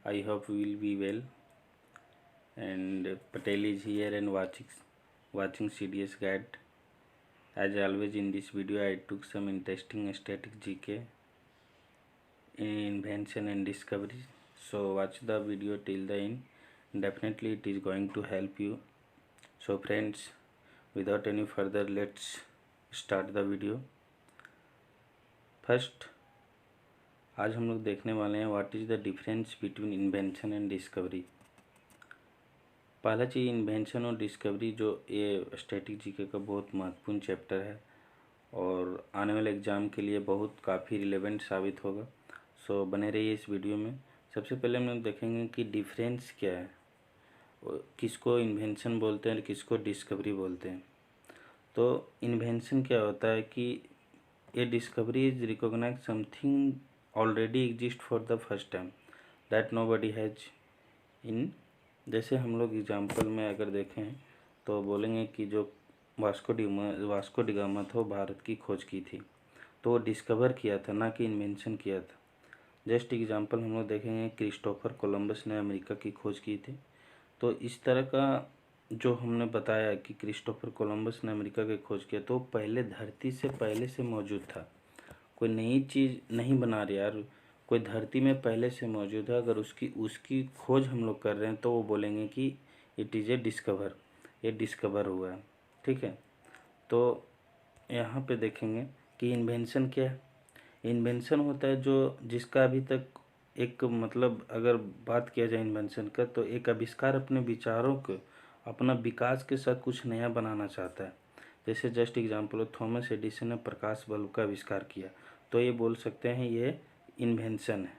I hope you will be well. And Patel is here and watching CDS guide. As always, in this video I took some interesting static GK invention and discovery. So watch the video till the end. Definitely it is going to help you. So friends, without any further, let's start the video. First आज हम लोग देखने वाले हैं what is the difference between invention and discovery. पहला चीज़ invention और discovery, जो ये स्टैटिक जीके का बहुत महत्वपूर्ण चैप्टर है और आने वाले एग्ज़ाम के लिए बहुत काफ़ी रिलेवेंट साबित होगा। सो बने रहिए इस वीडियो में। सबसे पहले हम लोग देखेंगे कि डिफरेंस क्या है, किसको इन्वेंशन बोलते हैं और किसको डिस्कवरी बोलते हैं। तो इन्वेंशन क्या होता है कि ये discovery is recognize something already exist for the first time that nobody has in. जैसे हम लोग एग्जाम्पल में अगर देखें तो बोलेंगे कि जो वास्को डी गामा था वो भारत की खोज की थी, तो वो डिस्कवर किया था, ना कि इन्वेंशन किया था। जस्ट एग्जाम्पल हम लोग देखेंगे क्रिस्टोफर कोलंबस ने अमेरिका की खोज की थी। तो इस तरह का जो हमने बताया कि क्रिस्टोफर कोलंबस ने अमेरिका की खोज किया, तो पहले धरती से पहले से मौजूद था, कोई नई चीज़ नहीं बना रहे यार, कोई धरती में पहले से मौजूद है। अगर उसकी खोज हम लोग कर रहे हैं तो वो बोलेंगे कि इट इज़ ए डिस्कवर, ये डिस्कवर हुआ है। ठीक है, तो यहाँ पे देखेंगे कि इन्वेंशन क्या है। इन्वेंशन होता है जो जिसका अभी तक एक मतलब अगर बात किया जाए इन्वेंशन का, तो एक आविष्कार अपने विचारों को अपना विकास के साथ कुछ नया बनाना चाहता है। जैसे जस्ट एग्जांपल, थॉमस एडिसन ने प्रकाश बल्ब का आविष्कार किया, तो ये बोल सकते हैं ये इन्वेंशन है,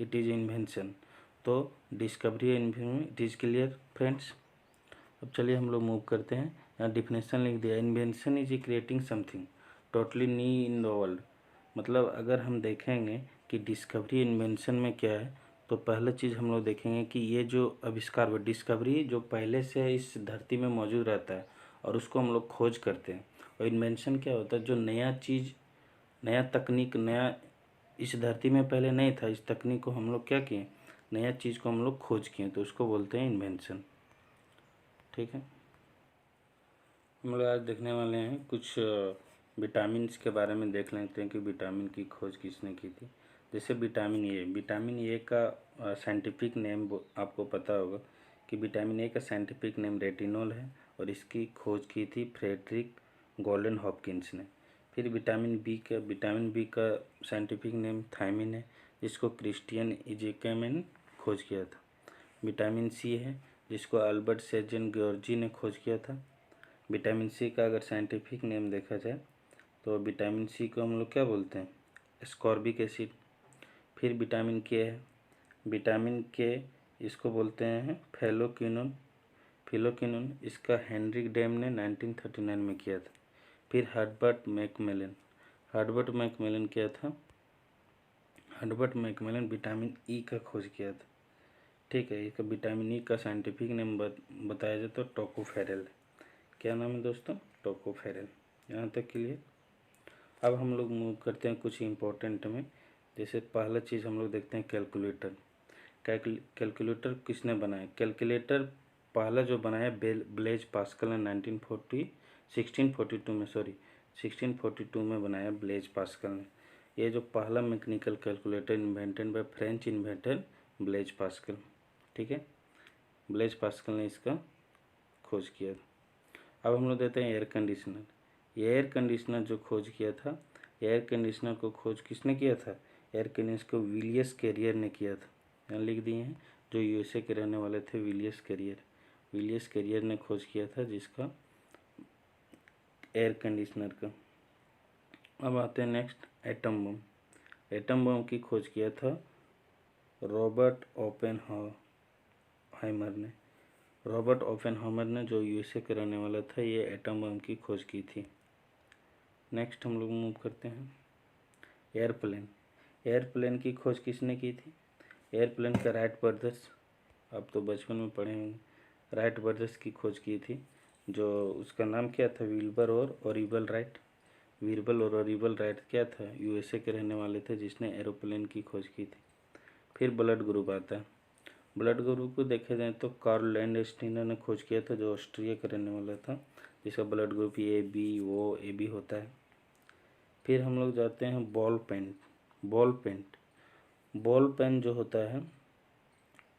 इट इज़ इन्वेंशन। तो discovery it is clear friends. अब चलिए हम लोग मूव करते हैं। यहाँ डिफिनेशन लिख दिया, invention is a creating something totally new in the world. मतलब अगर हम देखेंगे कि डिस्कवरी इन्वेंशन में क्या है, तो पहला चीज़ हम लोग देखेंगे कि ये जो आविष्कार व डिस्कवरी जो पहले से इस धरती में मौजूद रहता है और उसको हम लोग खोज करते हैं। और इन्वेंशन क्या होता है, जो नया चीज़, नया तकनीक, नया इस धरती में पहले नहीं था, इस तकनीक को हम लोग क्या किए, नया चीज़ को हम लोग खोज किए, तो उसको बोलते हैं इन्वेंशन। ठीक है, हम लोग आज देखने वाले हैं कुछ विटामिन्स के बारे में देख लेते हैं कि विटामिन की खोज किसने की थी। जैसे विटामिन ए का साइंटिफिक नेम आपको पता होगा कि विटामिन ए का साइंटिफिक नेम रेटिनॉल है और इसकी खोज की थी फ्रेडरिक गोल्डन हॉपकिंस ने। फिर विटामिन बी का साइंटिफिक नेम थायमिन है, जिसको क्रिस्टियन इज़ेकेम ने खोज किया था। विटामिन सी है, जिसको अल्बर्ट सेजन ग्योर्जी ने खोज किया था। विटामिन सी का अगर साइंटिफिक नेम देखा जाए तो विटामिन सी को हम लोग क्या बोलते हैं, एस्कॉर्बिक एसिड। फिर विटामिन के है, विटामिन के इसको बोलते हैं फिलोक्विनोन। इसका हेनरिक डेम ने 1939 में किया था। फिर हर्बर्ट मैकमिलन क्या था, हर्बर्ट मैकमिलन विटामिन ई का खोज किया था। ठीक है, इसका विटामिन ई का साइंटिफिक नेम बताया जाए तो टोकोफेरल। क्या नाम है दोस्तों, टोकोफेरल। यहाँ तक क्लियर। अब हम लोग मूव करते हैं कुछ इम्पोर्टेंट में। जैसे पहला चीज़ हम लोग देखते हैं कैलकुलेटर। कैलकुलेटर किसने बनाया, कैलकुलेटर पहला जो बनाया ब्लेज पास्कल ने 1642 में बनाया ब्लेज पास्कल ने। ये जो पहला mechanical calculator invented by French inventor Blaise Pascal. ठीक है, ब्लेज पास्कल ने इसका खोज किया था। अब हम लोग देते हैं एयर कंडीशनर। ये एयर कंडीशनर जो खोज किया था, एयर कंडीशनर को खोज किसने किया था, एयर कंडीशनर को विलियस कैरियर ने किया था। यहाँ लिख दिए हैं, जो यूएसए के रहने वाले थे विलियस कैरियर ने खोज किया था, जिसका एयर कंडीशनर का। अब आते हैं नेक्स्ट, एटम बम की खोज किया था रॉबर्ट ओपेनहाइमर ने, जो यूएसए के रहने वाला था, ये एटम बम की खोज की थी। नेक्स्ट हम लोग मूव करते हैं एयरप्लेन की खोज किसने की थी, एयरप्लेन का राइट ब्रदर्स। आप तो बचपन में पढ़े होंगे, राइट ब्रदर्स की खोज की थी। जो उसका नाम क्या था, विल्बर और ओरिबल राइट। क्या था, यूएसए के रहने वाले थे, जिसने एरोप्लेन की खोज की थी। फिर ब्लड ग्रुप आता है, ब्लड ग्रुप को देखे जाए तो कार्ल लैंडस्टीनर ने खोज किया था, जो ऑस्ट्रिया का रहने वाला था, जिसका ब्लड ग्रुप AB होता है। फिर हम लोग जाते हैं बॉल पेन जो होता है,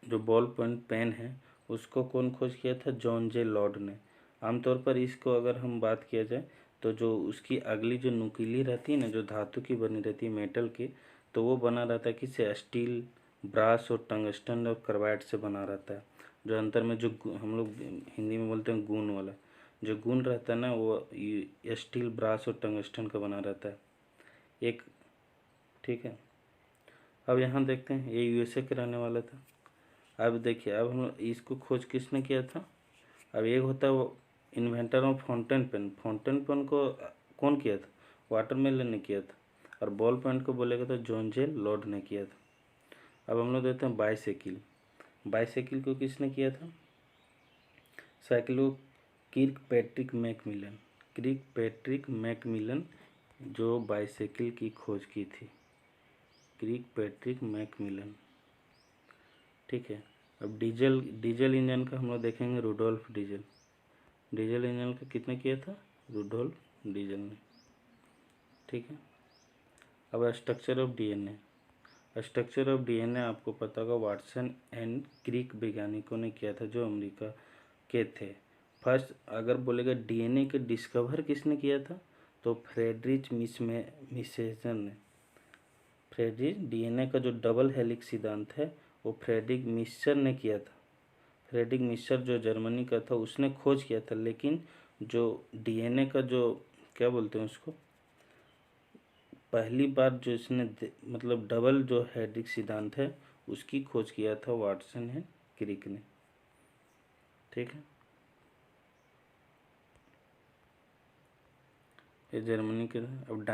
जो बॉल पेन है, उसको कौन खोज किया था? जॉन जे लॉर्ड ने। आमतौर पर इसको अगर हम बात किया जाए तो जो उसकी अगली जो नुकीली रहती है ना, जो धातु की बनी रहती है, मेटल की, तो वो बना रहता है किससे? स्टील, ब्रास और टंगस्टन और कार्बाइड से बना रहता है। जो अंतर में जो हम लोग हिंदी में बोलते हैं गुण वाला, जो गुण रहता है ना, वो स्टील, ब्रास और टंगस्टन का बना रहता है एक। ठीक है, अब यहाँ देखते हैं, ये USA के रहने वाला था। अब देखिए, अब हम इसको खोज किसने किया था? अब एक होता है वो इन्वेंटर ऑफ फाउंटेन पेन को कौन किया था? वाटरमेलन ने किया था। और बॉल पेन को बोलेगा तो जॉन जे लॉर्ड ने किया था। अब हम लोग देखते हैं बाईसाइकिल को किसने किया था? साइकिल को किर्क पैट्रिक मैकमिलन, जो बाईसाइकिल की खोज की थी, किर्क पैट्रिक मैकमिलन। ठीक है, अब डीजल इंजन का हम लोग देखेंगे रुडोल्फ डीजल इंजन का कितने किया था? रुडोल्फ डीजल ने। ठीक है, अब स्ट्रक्चर ऑफ डीएनए आपको पता होगा, वाटसन एंड क्रिक वैज्ञानिकों ने किया था, जो अमेरिका के थे। फर्स्ट अगर बोलेगा डीएनए के डिस्कवर किसने किया था, तो फ्रेडरिच मिसेजन ने। डीएनए का जो डबल हेलिक्स सिद्धांत है, वो फ्रेडरिक मिस्चर ने किया था। फ्रेडरिक मिस्चर जो जर्मनी का था, उसने खोज किया था, लेकिन जो डीएनए का जो क्या बोलते हैं उसको, पहली बार जो इसने मतलब डबल जो हेलिक्स सिद्धांत है, उसकी खोज किया था वाटसन है क्रिक ने। ठीक है, ये जर्मनी के। अब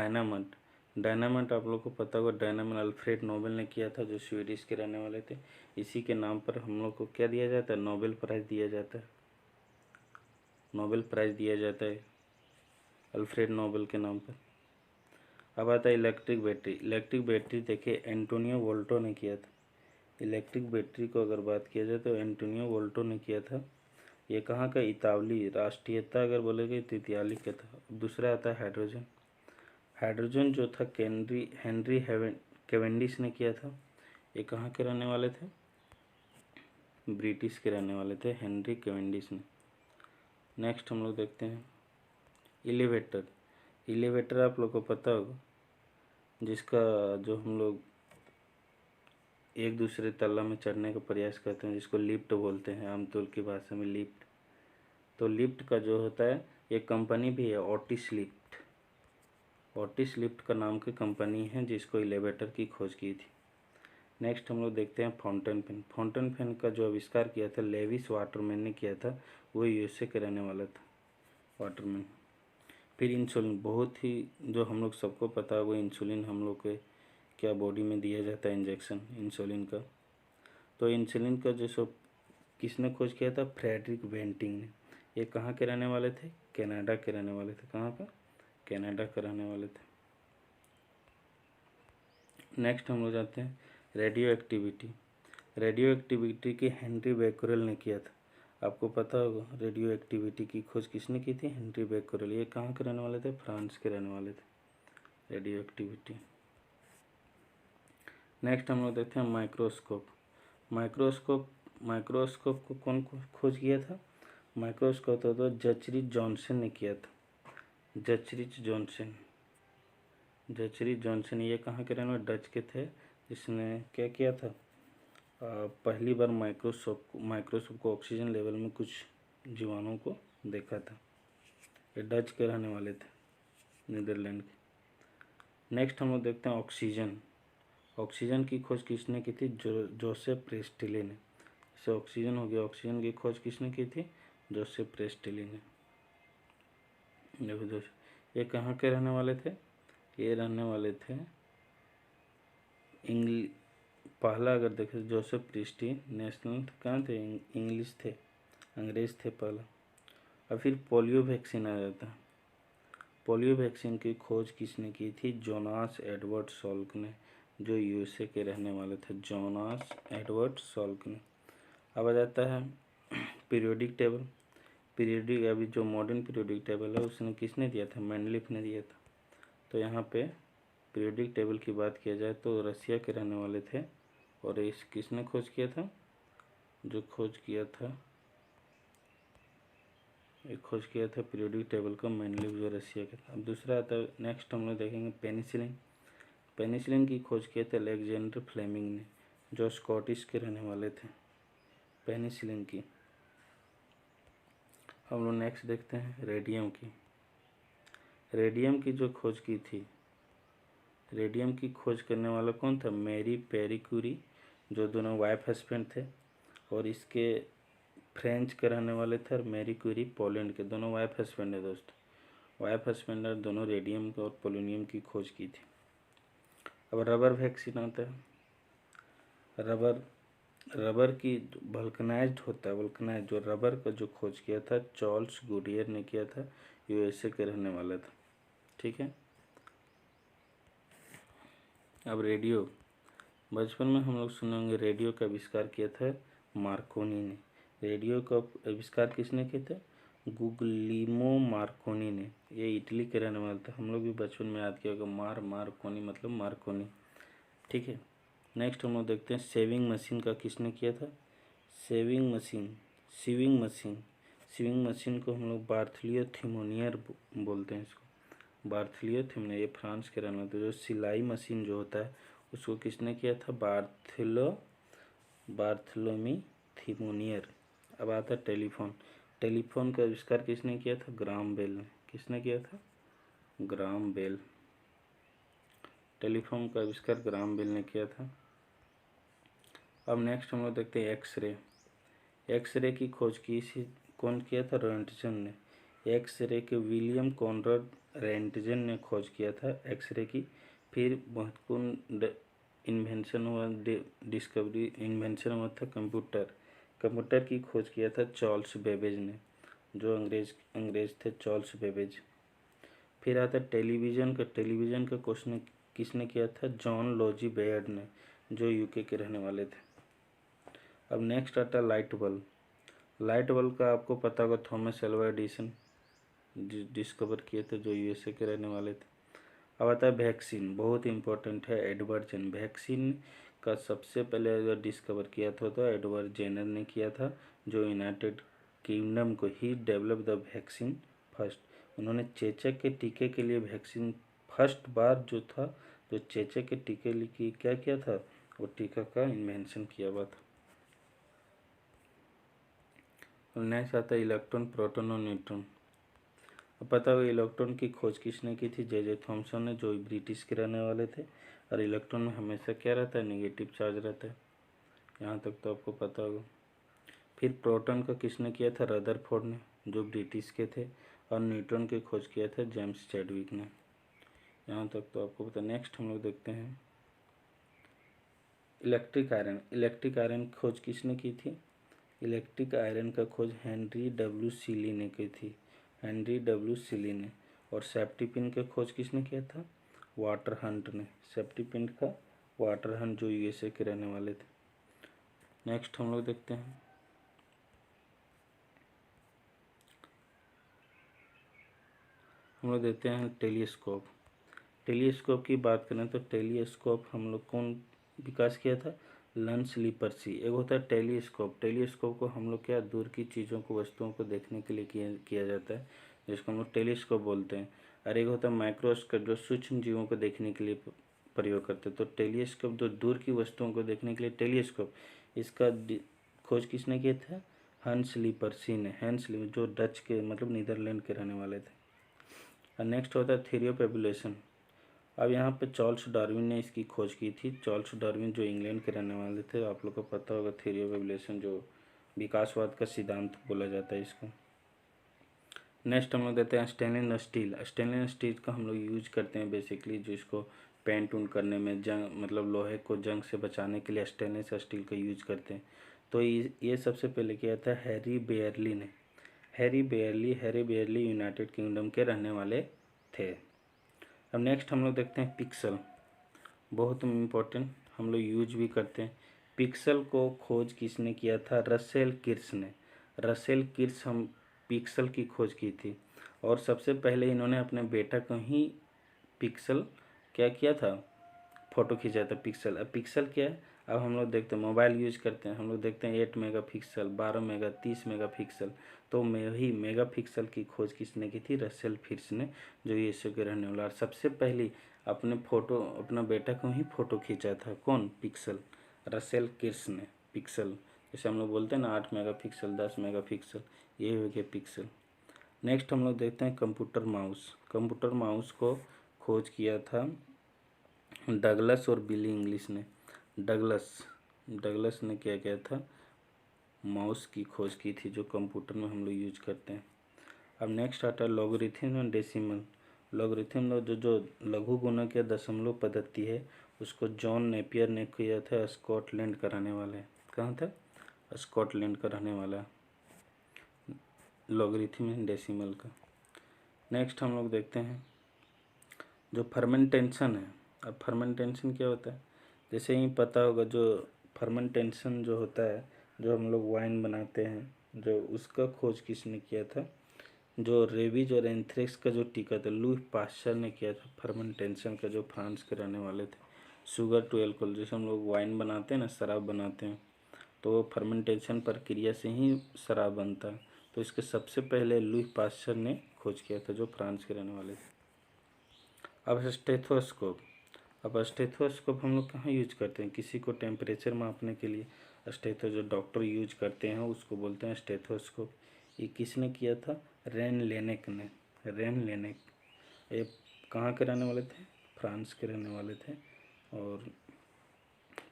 डायनामाइट आप लोग को पता होगा, डायनामाइट अल्फ्रेड नोबेल ने किया था, जो स्वीडिश के रहने वाले थे। इसी के नाम पर हम लोग को क्या दिया जाता है? नोबेल प्राइज़ दिया जाता है, अल्फ्रेड नोबेल के नाम पर। अब आता है इलेक्ट्रिक बैटरी देखिए, एंटोनियो वोल्टो ने किया था। इलेक्ट्रिक बैटरी को अगर बात किया जाए तो एंटोनियो वोल्टो ने किया था। ये कहाँ का? इतावली। राष्ट्रीयता अगर बोलेगे तो इताली का था। दूसरा आता है हाइड्रोजन जो था हेनरी कैवेंडिश ने किया था। ये कहाँ के रहने वाले थे? ब्रिटिश के रहने वाले थे, हेनरी कैवेंडिश ने। नेक्स्ट हम लोग देखते हैं एलिवेटर आप लोग को पता होगा, जिसका जो हम लोग एक दूसरे तल्ला में चढ़ने का प्रयास करते हैं, जिसको लिफ्ट बोलते हैं आमतौर की भाषा में, लिफ्ट। तो लिफ्ट का जो होता है, एक कंपनी भी है ओटिस लिफ्ट का नाम की कंपनी है, जिसको एलिवेटर की खोज की थी। नेक्स्ट हम लोग देखते हैं फाउंटेन पेन का जो आविष्कार किया था लेविस वाटरमैन ने किया था, वो USA के रहने वाला था, वाटरमैन। फिर इंसुलिन, बहुत ही जो हम लोग सबको पता है, वो इंसुलिन हम लोग के क्या बॉडी में दिया जाता है, इंजेक्शन इंसुलिन का। तो इंसुलिन का जो सब किसने खोज किया था? फ्रेडरिक बेंटिंग ने। ये कहाँ के रहने वाले थे? कनाडा के रहने वाले थे। कहाँ का? कनाडा के रहने वाले थे। नेक्स्ट हम लोग जाते हैं रेडियो एक्टिविटी की हेनरी बेकरेल ने किया था। आपको पता होगा रेडियो एक्टिविटी की खोज किसने की थी? Henri Becquerel. ये कहाँ के रहने वाले थे? फ्रांस के रहने वाले थे, रेडियो एक्टिविटी। नेक्स्ट हम लोग देखते हैं माइक्रोस्कोप को कौन खोज किया था? माइक्रोस्कोप तो जचरिच जॉनसन ने किया था, जचरिच जॉनसन। ये कहाँ के रहने वाले? डच के थे, जिसने क्या किया था? पहली बार माइक्रोस्कोप को ऑक्सीजन लेवल में कुछ जीवाणुओं को देखा था। ये डच के रहने वाले थे, नीदरलैंड के। नेक्स्ट हम लोग देखते हैं ऑक्सीजन की खोज किसने की थी? जोसेफ प्रेस्टले ने। जैसे ऑक्सीजन हो गया, ऑक्सीजन की खोज किसने की थी? जोसेफ प्रेस्टले ने। देखो दोस्त, ये कहाँ के रहने वाले थे? ये रहने वाले थे पहला अगर देखें जोसेफ प्रिस्टी नेशनल कहाँ थे? इंग्लिश थे, अंग्रेज थे पहला। और फिर पोलियो वैक्सीन आ जाता है। पोलियो वैक्सीन की खोज किसने की थी? जोनास एडवर्ड सॉल्क ने, जो USA के रहने वाले थे, जोनास एडवर्ड सॉल्क ने। अब आ जाता है पीरियोडिक टेबल। पीरियोडिक अभी जो मॉडर्न पीरियोडिक टेबल है उसने किसने दिया था? मेंडलीफ ने दिया था। तो यहाँ पे पीरियोडिक टेबल की बात किया जाए तो रसिया के रहने वाले थे, और इस किसने खोज किया था? जो खोज किया था, एक खोज किया था पीरियोडिक टेबल का मेंडलीफ, जो रसिया का था। अब दूसरा आता है, नेक्स्ट हम लोग देखेंगे पेनिसिलिन। पेनिसिलिन की खोज किया था अलेक्जेंडर फ्लेमिंग ने, जो स्कॉटिश के रहने वाले थे। पेनिसिलिन की। हम लोग नेक्स्ट देखते हैं रेडियम की। रेडियम की जो खोज की थी, रेडियम की खोज करने वाला कौन था? मैरी पेरी क्यूरी, जो दोनों वाइफ हस्बैंड थे। और इसके फ्रेंच के रहने वाले थे, और मैरी क्यूरी पोलैंड के। दोनों वाइफ हस्बैंड है दोस्त, वाइफ हस्बैंड और दोनों रेडियम और पोलोनियम की खोज की थी। अब रबर वैक्सीन आता है। रबर की वल्कनाइज्ड होता है, वल्कनाइज्ड जो रबर का जो खोज किया था चार्ल्स गुडियर ने किया था, यूएसए के रहने वाला था। ठीक है। अब रेडियो, बचपन में हम लोग सुने होंगे रेडियो का आविष्कार किया था मार्कोनी ने। रेडियो का आविष्कार किसने किया था? गुग्लिमो मार्कोनी ने। ये इटली के रहने वाला था। हम लोग भी बचपन में याद किया होगा, मार्कोनी मतलब मार्कोनी। ठीक है। नेक्स्ट हम लोग देखते हैं सेविंग मशीन का किसने किया था? सेविंग मशीन सीविंग मशीन को हम लोग बार्थलियो थिमोनियर बोलते हैं इसको। बार्थलियो थिमोनियर, ये फ्रांस के रहने वाले थे। जो सिलाई मशीन जो होता है उसको किसने किया था? बार्थलोमी थिमोनियर। अब आता है टेलीफोन। टेलीफोन का आविष्कार किसने किया था? ग्राहम बेल ने। किसने किया था? Graham bell. टेलीफोन का आविष्कार ग्राहम बेल ने किया था। अब नेक्स्ट हम लोग देखते हैं एक्सरे। एक्सरे की खोज कौन किया था? रोंटगन ने। एक्सरे के विलियम कॉनराड रोंटगन ने खोज किया था एक्सरे की। फिर महत्वपूर्ण इन्वेंशन हुआ, डिस्कवरी इन्वेंशन हुआ था कंप्यूटर की खोज किया था चार्ल्स बेबेज ने, जो अंग्रेज थे चार्ल्स बेबेज। फिर आता टेलीविज़न का क्वेश्चन किसने किया था? जॉन लॉजी बेयर्ड ने, जो यूके के रहने वाले थे। अब नेक्स्ट आता है लाइट बल्ब का आपको पता होगा, थॉमस एल्वा एडिसन डिस्कवर किए थे, जो यूएसए के रहने वाले थे। अब आता है वैक्सीन, बहुत इंपॉर्टेंट है। एडवर्ड जेनर वैक्सीन का सबसे पहले अगर डिस्कवर किया था तो एडवर्ड जेनर ने किया था, जो यूनाइटेड किंगडम को ही डेवलप द वैक्सीन फर्स्ट। उन्होंने चेचक के टीके के लिए वैक्सीन फर्स्ट बार जो था, जो चेचक के टीके की क्या किया था, वो टीका का इन्वेंशन किया हुआ था। नेक्स्ट आता है इलेक्ट्रॉन, प्रोटॉन और न्यूट्रॉन। अब पता होगा इलेक्ट्रॉन की खोज किसने की थी? जे थॉमसन ने, जो ब्रिटिश के रहने वाले थे। और इलेक्ट्रॉन में हमेशा क्या रहता है? नेगेटिव चार्ज रहता है। यहाँ तक तो आपको पता होगा। फिर प्रोटॉन का किसने किया था? रदरफोर्ड ने, जो ब्रिटिश के थे। और न्यूट्रॉन की खोज किया था जेम्स चैडविक ने। यहाँ तक तो आपको पता। नेक्स्ट हम लोग देखते हैं इलेक्ट्रिक आयरन खोज किसने की थी? इलेक्ट्रिक आयरन का खोज हेनरी डब्ल्यू सीली ने की थी, हेनरी डब्ल्यू सीली ने। और सेफ्टी पिन का खोज किसने किया था? वाटर हंट ने। सेफ्टी पिन का वाटर हंट, जो यूएसए के रहने वाले थे। नेक्स्ट हम लोग देखते हैं देते हैं टेलीस्कोप। टेलीस्कोप की बात करें तो टेलीस्कोप हम लोग कौन विकास किया था? लंस लीपर्सी। एक होता है टेलीस्कोप को हम लोग क्या, दूर की चीज़ों को, वस्तुओं को देखने के लिए किया जाता है, जिसको हम लोग टेलीस्कोप बोलते हैं। और एक होता है माइक्रोस्कोप, जो सूक्ष्म जीवों को देखने के लिए प्रयोग करते हैं। तो टेलीस्कोप जो दूर की वस्तुओं को देखने के लिए टेलीस्कोप, इसका खोज किसने किया था? हंस लीपर्सी ने। जो डच के मतलब नीदरलैंड के रहने वाले थे। और नेक्स्ट होता है थ्योरी ऑफ एवोल्यूशन। अब यहाँ पे चार्ल्स डार्विन ने इसकी खोज की थी। चार्ल्स डार्विन जो इंग्लैंड के रहने वाले थे। आप लोग को पता होगा थ्योरी ऑफ एवोल्यूशन, जो विकासवाद का सिद्धांत बोला जाता है इसको। नेक्स्ट हम लोग देते हैं स्टेनलेस स्टील। स्टेनलेस स्टील का हम लोग यूज करते हैं बेसिकली, जो इसको पेंट उन करने में, जंग मतलब लोहे को जंग से बचाने के लिए स्टेनलेस स्टील का यूज करते हैं। तो ये सबसे पहले किया था हैरी बेयरली ने। हैरी बेयरली यूनाइटेड किंगडम के रहने वाले थे। अब नेक्स्ट हम लोग देखते हैं पिक्सल, बहुत इम्पोर्टेंट, हम लोग यूज भी करते हैं। पिक्सल को खोज किसने किया था? रसेल किर्श ने। रसेल किर्श हम पिक्सल की खोज की थी और सबसे पहले इन्होंने अपने बेटा को ही पिक्सल क्या किया था, फ़ोटो खींचा था पिक्सल। अब पिक्सल क्या है, अब हम लोग देखते हैं मोबाइल यूज करते हैं, हम लोग देखते हैं 8 मेगापिक्सल, 12 मेगा, 30 मेगापिक्सल। तो वही मेगापिक्सल की खोज किसने की थी? रसेल किर्श ने, जो यूएसए के रहने वाला। और सबसे पहली अपने फ़ोटो अपना बेटा को ही फ़ोटो खींचा था कौन? पिक्सल, रसेल किर्श ने। पिक्सल जैसे हम लोग बोलते हैं ना 8 मेगापिक्सल, 10 मेगापिक्सल, ये हो गया पिक्सल। नेक्स्ट हम लोग देखते हैं कंप्यूटर माउस। कंप्यूटर माउस को खोज किया था डगलस और बिली इंग्लिश ने। डगलस ने क्या किया था? माउस की खोज की थी जो कंप्यूटर में हम लोग यूज करते हैं। अब नेक्स्ट आता है लॉगरिथम और डेसिमल। लॉगरिथम जो लघु गुणक या दशमलव पद्धति है, उसको जॉन नेपियर ने किया था, स्कॉटलैंड का रहने वाला है। कहाँ था? स्कॉटलैंड का रहने वाला लॉगरिथम एंड डेसिमल का। नेक्स्ट हम लोग देखते हैं जो फर्मेंटेशन है। अब फर्मेंटेशन क्या होता है? जैसे ही पता होगा, जो फर्मेंटेशन जो होता है, जो हम लोग वाइन बनाते हैं, जो उसका खोज किसने किया था? जो रेबीज और एंथ्रेक्स का जो टीका था, लुई पास्चर ने किया था फर्मेंटेशन का, जो फ्रांस के रहने वाले थे। शुगर टू एल्कोहल, जैसे हम लोग वाइन बनाते हैं ना, शराब बनाते हैं, तो फर्मेंटेशन प्रक्रिया से ही शराब बनता है। तो इसके सबसे पहले लुई पास्चर ने खोज किया था, जो फ्रांस के रहने वाले थे। अब स्टेथोस्कोप। अब स्टेथोस्कोप हम लोग कहाँ यूज करते हैं? किसी को टेम्परेचर मापने के लिए स्टेथो जो डॉक्टर यूज करते हैं उसको बोलते हैं स्टेथोस्कोप। ये किसने किया था? रेन लेनेक ने। रेन लेनेक ये कहाँ के रहने वाले थे? फ्रांस के रहने वाले थे और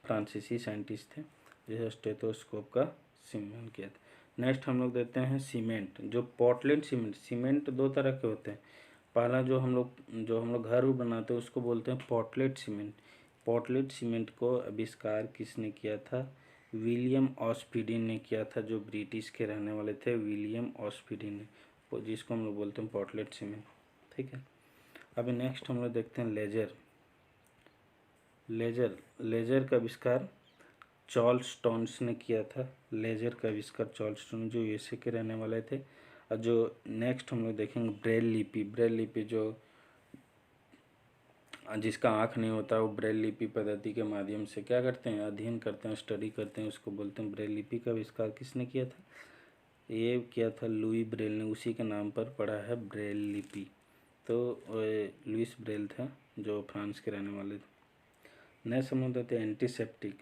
फ्रांसीसी साइंटिस्ट थे, जो स्टेथोस्कोप का इन्वेंट किया था। नेक्स्ट हम लोग देते हैं सीमेंट। जो पोर्टलैंड सीमेंट, सीमेंट दो तरह के होते हैं। पहला जो हम लोग घर बनाते हैं उसको बोलते हैं पोर्टलैंड सीमेंट। पोर्टलैंड सीमेंट को आविष्कार किसने किया था? विलियम ऑस्पिडिन ने किया था, जो ब्रिटिश के रहने वाले थे, विलियम ऑस्पिडिन ने, जिसको हम लोग बोलते हैं पोर्टलैंड सीमेंट। ठीक है। अभी नेक्स्ट हम लोग देखते हैं लेजर। लेजर का आविष्कार चार्ल्स स्टोन्स ने किया था। लेजर का आविष्कार चार्ल्स स्टोन, जो यूएसए के रहने वाले थे। और जो नेक्स्ट हम लोग देखेंगे ब्रेल लिपि। ब्रेल लिपि जो जिसका आँख नहीं होता, वो ब्रेल लिपि पद्धति के माध्यम से क्या करते हैं? अध्ययन करते हैं, स्टडी करते हैं, उसको बोलते हैं ब्रेल लिपि। का आविष्कार किसने किया था? ये किया था लुई ब्रेल ने। उसी के नाम पर पड़ा है ब्रेल लिपि। तो लुइस ब्रेल था, जो फ्रांस के रहने वाले थे। नेक्स्ट हम लोग देखते हैं एंटीसेप्टिक।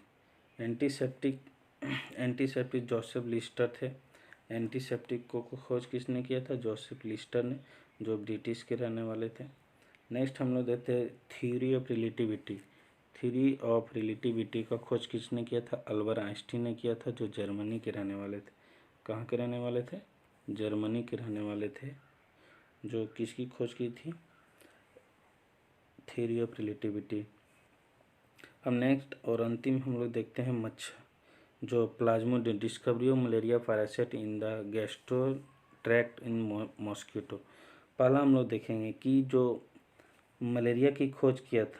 एंटीसेप्टिक जोसेफ लिस्टर थे। एंटीसेप्टिक को खोज किसने किया था? जोसेफ लिस्टर ने, जो ब्रिटिश के रहने वाले थे। नेक्स्ट हम लोग देखते हैं theory of relativity. Theory of relativity का खोज किसने किया था? अल्बर्ट आइंस्टीन ने किया था, जो जर्मनी के रहने वाले थे। कहाँ के रहने वाले थे? जर्मनी के रहने वाले थे, जो किसकी खोज की थी? Theory of relativity. अब नेक्स्ट और अंतिम हम लोग देखते हैं मच्छर। जो Plasmodium, discovery of malaria parasite in the gastro tract in mosquito. पहला हम लोग देखेंगे कि जो मलेरिया की खोज किया था,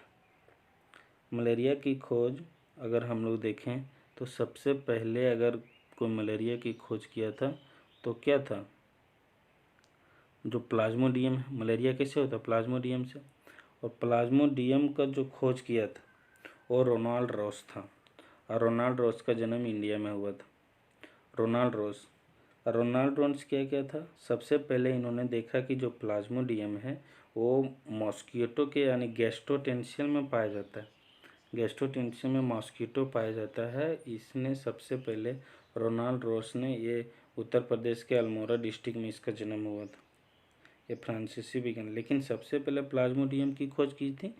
मलेरिया की खोज अगर हम लोग देखें तो सबसे पहले अगर कोई मलेरिया की खोज किया था तो क्या था? जो प्लाज्मोडियम है। मलेरिया कैसे होता है? प्लाज्मोडियम से। और प्लाज्मोडियम का जो खोज किया था वो रोनाल्ड रॉस था। और रोनाल्ड रॉस का जन्म इंडिया में हुआ था। रोनाल्ड रॉस क्या क्या था? सबसे पहले इन्होंने देखा कि जो प्लाज्मोडियम है वो मॉस्किटो के यानी गैस्ट्रोटेंशियल में पाया जाता है। गैस्ट्रोटेंशियल में मॉस्किटो पाया जाता है। इसने सबसे पहले रोनाल्ड रॉस ने, ये उत्तर प्रदेश के अल्मोड़ा डिस्ट्रिक्ट में इसका जन्म हुआ था। ये फ्रांसीसी वैज्ञानिक, लेकिन सबसे पहले प्लाज्मोडियम की खोज की थी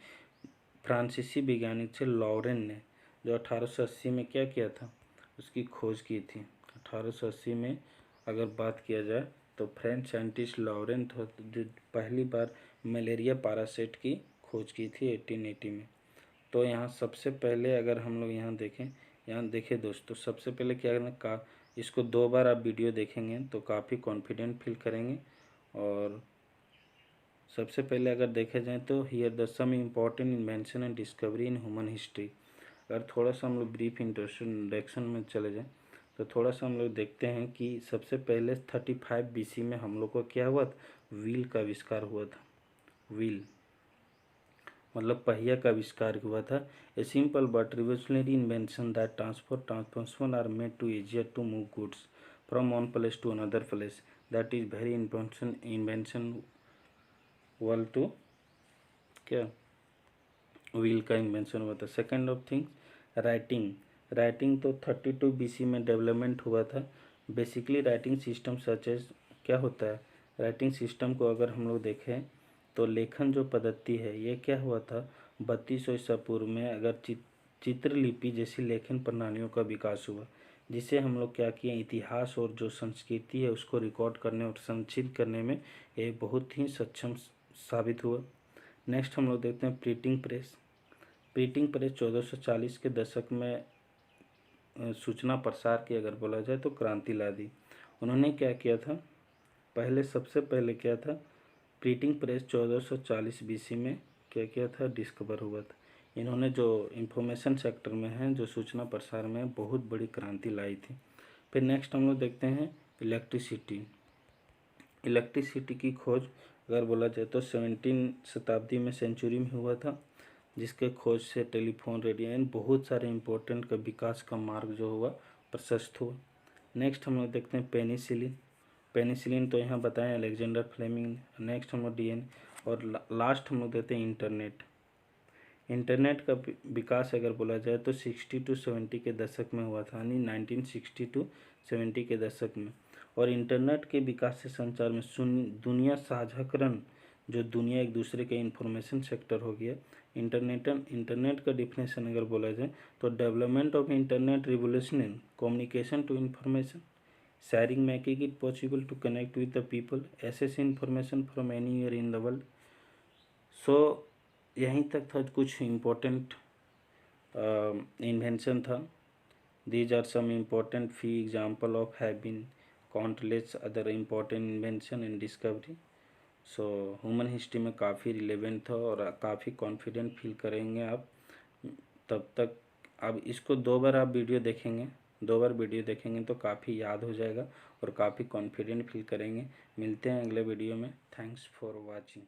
फ्रांसीसी वैज्ञानिक से लॉरेन ने, जो 1880 में क्या किया था? उसकी खोज की थी। 1880 में अगर बात किया जाए तो फ्रेंच साइंटिस्ट लॉरेन था, जो पहली बार मलेरिया पैरासाइट की खोज की थी 1880 में। तो यहाँ सबसे पहले अगर हम लोग यहाँ देखें दोस्तों, सबसे पहले क्या करना इसको 2 बार आप वीडियो देखेंगे तो काफ़ी कॉन्फिडेंट फील करेंगे। और सबसे पहले अगर देखा जाए तो here the some important invention and discovery in human history. अगर थोड़ा सा हम लोग ब्रीफ इंट्रोडक्शन में चले जाएं तो थोड़ा सा हम लोग देखते हैं कि सबसे पहले 35 BC में हम लोग को क्या हुआ था, व्हील का आविष्कार हुआ था। व्हील मतलब पहिया का आविष्कार हुआ था। A simple but revolutionary invention that transport are made to easier to move goods from one place to another place, that is very invention world to क्या व्हील का इन्वेंशन हुआ था। सेकेंड ऑफ थिंग्स राइटिंग तो 32 BC में development हुआ था। Basically writing system such as क्या होता है, राइटिंग सिस्टम को अगर हम लोग देखें तो लेखन जो पद्धति है ये क्या हुआ था 3200 ईसा पूर्व में। अगर चित्रलिपि जैसी लेखन प्रणालियों का विकास हुआ जिससे हम लोग क्या किए, इतिहास और जो संस्कृति है उसको रिकॉर्ड करने और संचित करने में ये बहुत ही सक्षम साबित हुआ। नेक्स्ट हम लोग देखते हैं प्रिंटिंग प्रेस 1440 के दशक में सूचना प्रसार की अगर बोला जाए तो क्रांति ला दी। उन्होंने क्या किया था, सबसे पहले क्या था, प्रिंटिंग प्रेस 1440 BC में क्या किया था, डिस्कवर हुआ था। इन्होंने जो इंफॉर्मेशन सेक्टर में है, जो सूचना प्रसार में बहुत बड़ी क्रांति लाई थी। फिर नेक्स्ट हम लोग देखते हैं इलेक्ट्रिसिटी की खोज अगर बोला जाए तो 17 शताब्दी में सेंचुरी में हुआ था, जिसके खोज से टेलीफोन, रेडियो एंड बहुत सारे इम्पोर्टेंट का विकास का मार्ग जो हुआ प्रशस्त हुआ। नेक्स्ट हम लोग देखते हैं पेनिसिलिन तो यहाँ बताएं अलेक्जेंडर फ्लेमिंग। नेक्स्ट हम लोग DNA और लास्ट हम लोग देते हैं इंटरनेट का विकास अगर बोला जाए तो 60 to 70 के दशक में हुआ था, यानी 1960 to 70 के दशक में। और इंटरनेट के विकास से संचार में दुनिया साझाकरण, जो दुनिया एक दूसरे के इंफॉर्मेशन सेक्टर हो गया। इंटरनेट का डिफिनेशन अगर बोला जाए तो development of internet revolutionising communication to information sharing, making it possible to connect with the people, access information from anywhere in the world. So यहीं तक था कुछ इम्पोर्टेंट इन्वेंशन था। These are some important few example of have been countless other important invention and discovery. So human history में काफ़ी relevant था और काफ़ी कॉन्फिडेंट फील करेंगे आप। तब तक अब इसको 2 बार आप वीडियो देखेंगे, 2 बार वीडियो देखेंगे तो काफ़ी याद हो जाएगा और काफ़ी कॉन्फिडेंट फील करेंगे। मिलते हैं अगले वीडियो में। Thanks for watching.